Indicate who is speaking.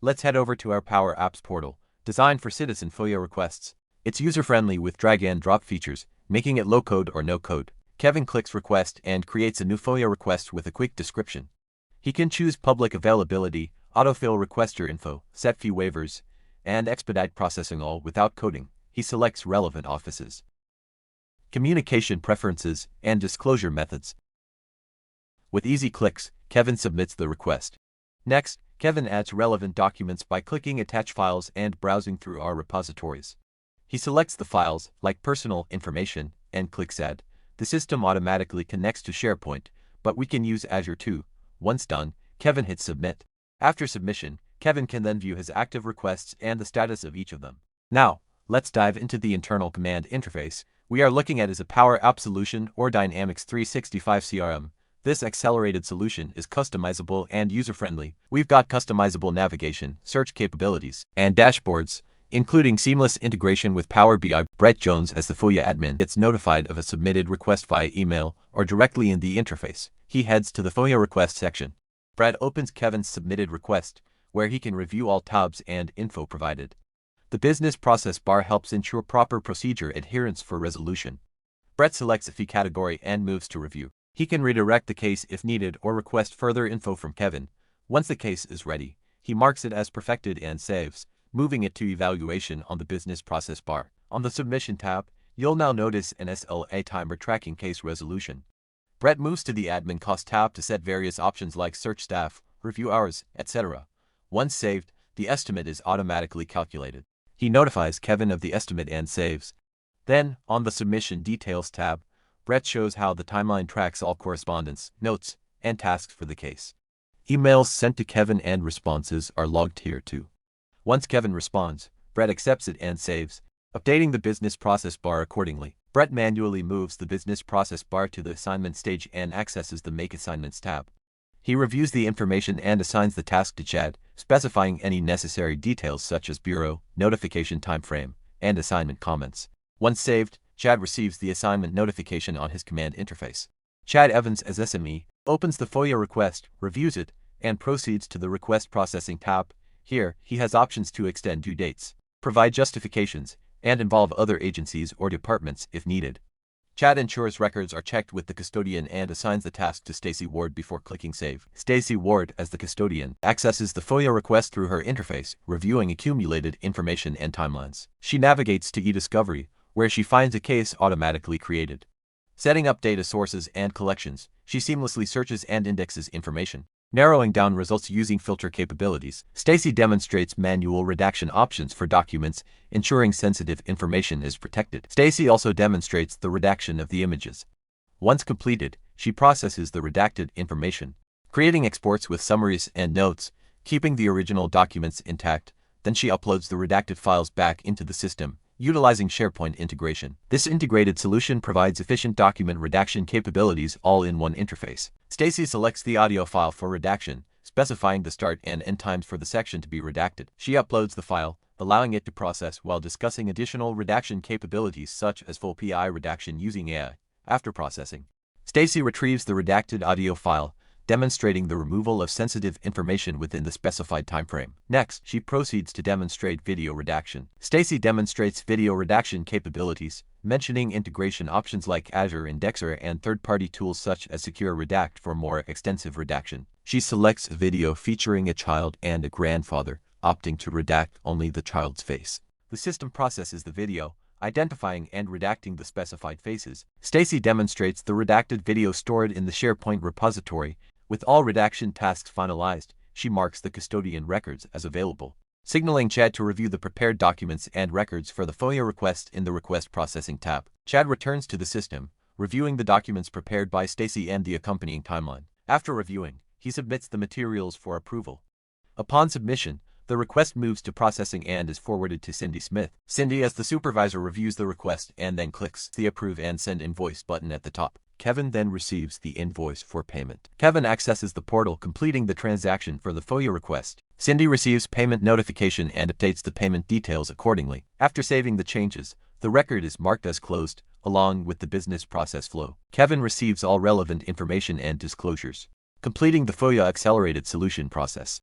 Speaker 1: Let's head over to our Power Apps portal, designed for citizen FOIA requests. It's user-friendly with drag-and-drop features, making it low-code or no-code. Kevin clicks Request and creates a new FOIA request with a quick description. He can choose public availability, autofill requester info, set fee waivers, and expedite processing all without coding. He selects relevant offices, communication preferences, and disclosure methods. With easy clicks, Kevin submits the request. Next, Kevin adds relevant documents by clicking Attach Files and browsing through our repositories. He selects the files, like personal information, and clicks Add. The system automatically connects to SharePoint, but we can use Azure too. Once done, Kevin hits Submit. After submission, Kevin can then view his active requests and the status of each of them. Now, let's dive into the internal command interface. We are looking at is a Power App solution or Dynamics 365 CRM. This accelerated solution is customizable and user-friendly. We've got customizable navigation, search capabilities, and dashboards, including seamless integration with Power BI. Brett Jones, as the FOIA admin, gets notified of a submitted request via email or directly in the interface. He heads to the FOIA request section. Brett opens Kevin's submitted request, where he can review all tabs and info provided. The business process bar helps ensure proper procedure adherence for resolution. Brett selects a fee category and moves to review. He can redirect the case if needed or request further info from Kevin. Once the case is ready, he marks it as perfected and saves, moving it to evaluation on the business process bar. On the submission tab, you'll now notice an SLA timer tracking case resolution. Brett moves to the admin cost tab to set various options like search staff, review hours, etc. Once saved, the estimate is automatically calculated. He notifies Kevin of the estimate and saves. Then, on the submission details tab, Brett shows how the timeline tracks all correspondence, notes, and tasks for the case. Emails sent to Kevin and responses are logged here too. Once Kevin responds, Brett accepts it and saves, updating the business process bar accordingly. Brett manually moves the business process bar to the assignment stage and accesses the Make Assignments tab. He reviews the information and assigns the task to Chad, specifying any necessary details such as bureau, notification timeframe, and assignment comments. Once saved, Chad receives the assignment notification on his command interface. Chad Evans, as SME, opens the FOIA request, reviews it, and proceeds to the Request Processing tab. Here, he has options to extend due dates, provide justifications, and involve other agencies or departments if needed. Chad ensures records are checked with the custodian and assigns the task to Stacy Ward before clicking Save. Stacy Ward, as the custodian, accesses the FOIA request through her interface, reviewing accumulated information and timelines. She navigates to eDiscovery, where she finds a case automatically created. Setting up data sources and collections, she seamlessly searches and indexes information. Narrowing down results using filter capabilities, Stacy demonstrates manual redaction options for documents, ensuring sensitive information is protected. Stacy also demonstrates the redaction of the images. Once completed, she processes the redacted information, creating exports with summaries and notes, keeping the original documents intact. Then she uploads the redacted files back into the system, utilizing SharePoint integration. This integrated solution provides efficient document redaction capabilities all in one interface. Stacy selects the audio file for redaction, specifying the start and end times for the section to be redacted. She uploads the file, allowing it to process while discussing additional redaction capabilities such as full PI redaction using AI. After processing, Stacy retrieves the redacted audio file, demonstrating the removal of sensitive information within the specified timeframe. Next, she proceeds to demonstrate video redaction. Stacy demonstrates video redaction capabilities, mentioning integration options like Azure Indexer and third-party tools such as Secure Redact for more extensive redaction. She selects a video featuring a child and a grandfather, opting to redact only the child's face. The system processes the video, identifying and redacting the specified faces. Stacy demonstrates the redacted video stored in the SharePoint repository. With all redaction tasks finalized, she marks the custodian records as available, signaling Chad to review the prepared documents and records for the FOIA request in the Request Processing tab. Chad returns to the system, reviewing the documents prepared by Stacy and the accompanying timeline. After reviewing, he submits the materials for approval. Upon submission, the request moves to processing and is forwarded to Cindy Smith. Cindy, as the supervisor, reviews the request and then clicks the Approve and Send Invoice button at the top. Kevin then receives the invoice for payment. Kevin accesses the portal, completing the transaction for the FOIA request. Cindy receives payment notification and updates the payment details accordingly. After saving the changes, the record is marked as closed, along with the business process flow. Kevin receives all relevant information and disclosures, completing the FOIA accelerated solution process.